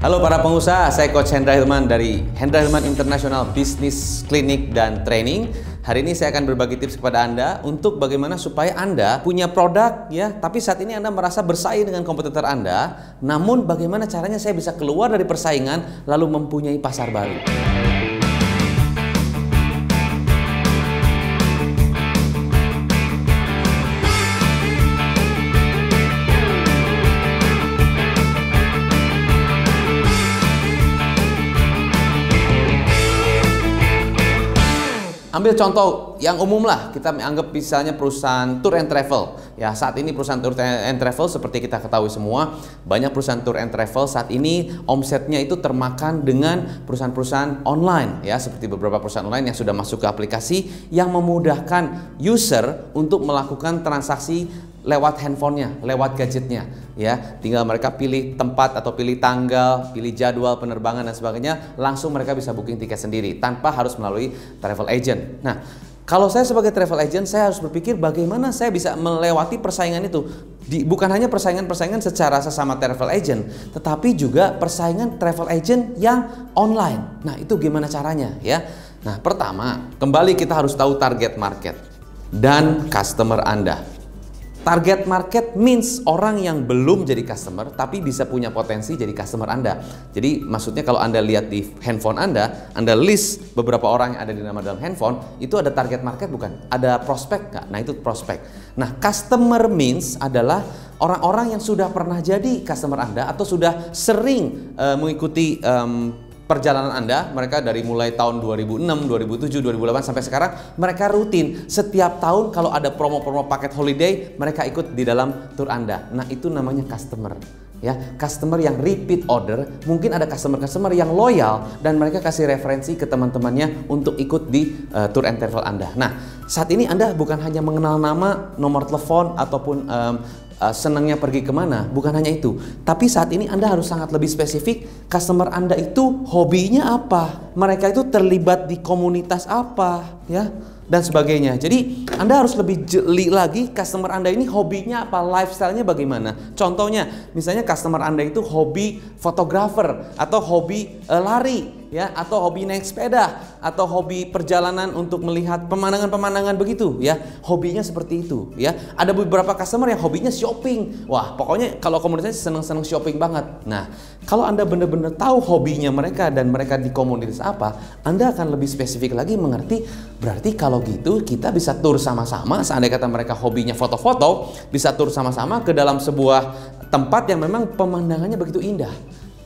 Halo para pengusaha, saya Coach Hendra Hilman dari Hendra Hilman International Business Clinic dan Training. Hari ini saya akan berbagi tips kepada Anda untuk bagaimana supaya Anda punya produk ya, tapi saat ini Anda merasa bersaing dengan kompetitor Anda. Namun bagaimana caranya saya bisa keluar dari persaingan lalu mempunyai pasar baru. Ambil contoh yang umum lah, kita anggap misalnya perusahaan tour and travel. Ya, saat ini perusahaan tour and travel seperti kita ketahui semua, banyak perusahaan tour and travel saat ini omsetnya itu termakan dengan perusahaan-perusahaan online. Ya, seperti beberapa perusahaan online yang sudah masuk ke aplikasi yang memudahkan user untuk melakukan transaksi lewat handphonenya, lewat gadgetnya, ya. Tinggal mereka pilih tempat atau pilih tanggal, pilih jadwal penerbangan dan sebagainya, langsung mereka bisa booking tiket sendiri tanpa harus melalui travel agent. Nah, kalau saya sebagai travel agent, saya harus berpikir bagaimana saya bisa melewati persaingan itu. Bukan hanya persaingan-persaingan secara sesama travel agent, tetapi juga persaingan travel agent yang online. Nah, itu gimana caranya, ya? Nah, pertama, kembali kita harus tahu target market dan customer Anda. Target market means orang yang belum jadi customer tapi bisa punya potensi jadi customer Anda. Jadi maksudnya kalau Anda lihat di handphone Anda list beberapa orang yang ada di nama dalam handphone, itu ada target market bukan? Ada prospek nggak? Nah, itu prospek. Nah, customer means adalah orang-orang yang sudah pernah jadi customer Anda atau sudah sering mengikuti perjalanan Anda. Mereka dari mulai tahun 2006, 2007, 2008 sampai sekarang mereka rutin setiap tahun kalau ada promo-promo paket holiday mereka ikut di dalam tour Anda. Nah, itu namanya customer. Ya, customer yang repeat order. Mungkin ada customer-customer yang loyal dan mereka kasih referensi ke teman-temannya untuk ikut di tour and travel Anda. Nah, saat ini Anda bukan hanya mengenal nama, nomor telepon ataupun senangnya pergi kemana, bukan hanya itu. Tapi saat ini Anda harus sangat lebih spesifik. Customer Anda itu hobinya apa, mereka itu terlibat di komunitas apa, ya, dan sebagainya. Jadi Anda harus lebih jeli lagi customer Anda ini hobinya apa, lifestyle-nya bagaimana. Contohnya, misalnya customer Anda itu hobi fotografer atau hobi lari, ya, atau hobi naik sepeda atau hobi perjalanan untuk melihat pemandangan-pemandangan begitu, ya. Hobinya seperti itu, ya. Ada beberapa customer yang hobinya shopping. Wah, pokoknya kalau komunitasnya seneng-seneng shopping banget. Nah, kalau Anda benar-benar tahu hobinya mereka dan mereka di komunitas apa, Anda akan lebih spesifik lagi mengerti. Berarti kalau gitu kita bisa tur sama-sama. Seandainya kata mereka hobinya foto-foto, bisa tur sama-sama ke dalam sebuah tempat yang memang pemandangannya begitu indah.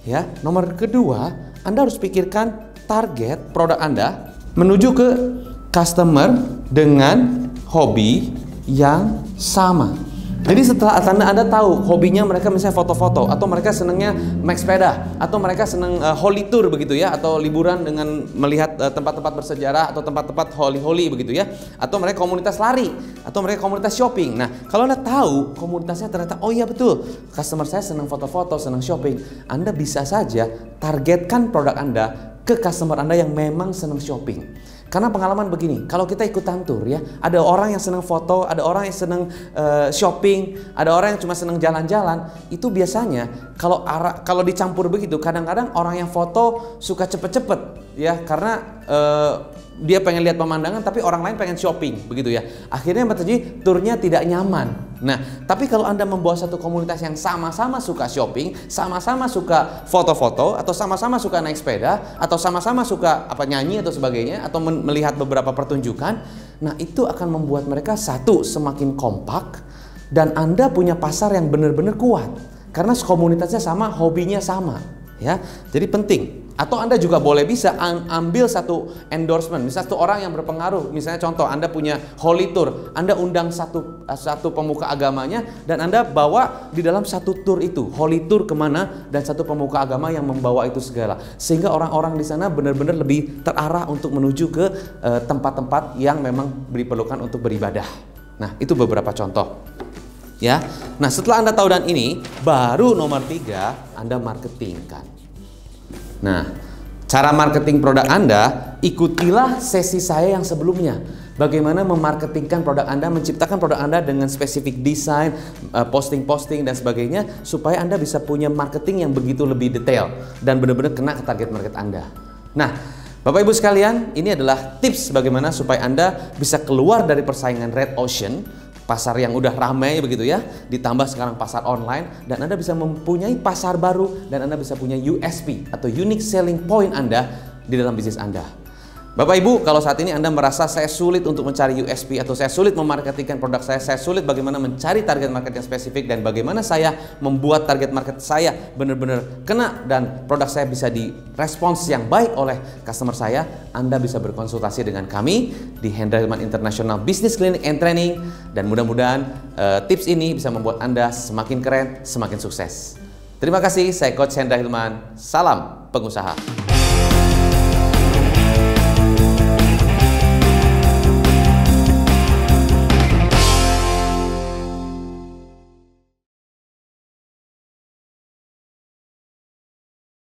Ya, nomor kedua, Anda harus pikirkan target produk Anda menuju ke customer dengan hobi yang sama. Jadi setelah Anda tahu hobinya mereka misalnya foto-foto, atau mereka senangnya naik sepeda, atau mereka senang holy tour begitu ya, atau liburan dengan melihat tempat-tempat bersejarah atau tempat-tempat holy begitu ya, atau mereka komunitas lari, atau mereka komunitas shopping. Nah, kalau Anda tahu komunitasnya ternyata, oh iya betul, customer saya senang foto-foto, senang shopping, Anda bisa saja targetkan produk Anda ke customer Anda yang memang senang shopping. Karena pengalaman begini, kalau kita ikutan tour ya, ada orang yang senang foto, ada orang yang senang shopping, ada orang yang cuma senang jalan-jalan. Itu biasanya kalau dicampur begitu, kadang-kadang orang yang foto suka cepet-cepet ya, karena dia pengen lihat pemandangan tapi orang lain pengen shopping begitu ya. Akhirnya terjadi turnya tidak nyaman. Nah, tapi kalau Anda membawa satu komunitas yang sama-sama suka shopping, sama-sama suka foto-foto, atau sama-sama suka naik sepeda, atau sama-sama suka nyanyi atau sebagainya, atau melihat beberapa pertunjukan, nah itu akan membuat mereka satu semakin kompak dan Anda punya pasar yang benar-benar kuat karena komunitasnya sama, hobinya sama, ya. Jadi penting. Atau Anda juga bisa ambil satu endorsement, misalnya satu orang yang berpengaruh. Misalnya contoh, Anda punya holy tour, Anda undang satu pemuka agamanya dan Anda bawa di dalam satu tour itu, holy tour kemana, dan satu pemuka agama yang membawa itu segala. Sehingga orang-orang di sana benar-benar lebih terarah untuk menuju ke tempat-tempat yang memang diperlukan untuk beribadah. Nah, itu beberapa contoh. Ya, nah setelah Anda tahu dan ini, baru nomor 3, Anda marketingkan. Nah, cara marketing produk Anda, ikutilah sesi saya yang sebelumnya. bagaimana memarketingkan produk Anda, menciptakan produk Anda dengan spesifik desain, posting-posting dan sebagainya, supaya Anda bisa punya marketing yang begitu lebih detail dan benar-benar kena ke target market Anda. Nah, Bapak Ibu sekalian, ini adalah tips bagaimana supaya Anda bisa keluar dari persaingan red ocean, pasar yang udah ramai begitu ya, ditambah sekarang pasar online, dan Anda bisa mempunyai pasar baru, dan Anda bisa punya USP atau unique selling point Anda di dalam bisnis Anda. Bapak Ibu, kalau saat ini Anda merasa saya sulit untuk mencari USP atau saya sulit memarketingkan produk saya sulit bagaimana mencari target market yang spesifik dan bagaimana saya membuat target market saya benar-benar kena dan produk saya bisa direspons yang baik oleh customer saya, Anda bisa berkonsultasi dengan kami di Hendra Hilman International Business Clinic and Training, dan mudah-mudahan tips ini bisa membuat Anda semakin keren, semakin sukses. Terima kasih, saya Coach Hendra Hilman. Salam pengusaha.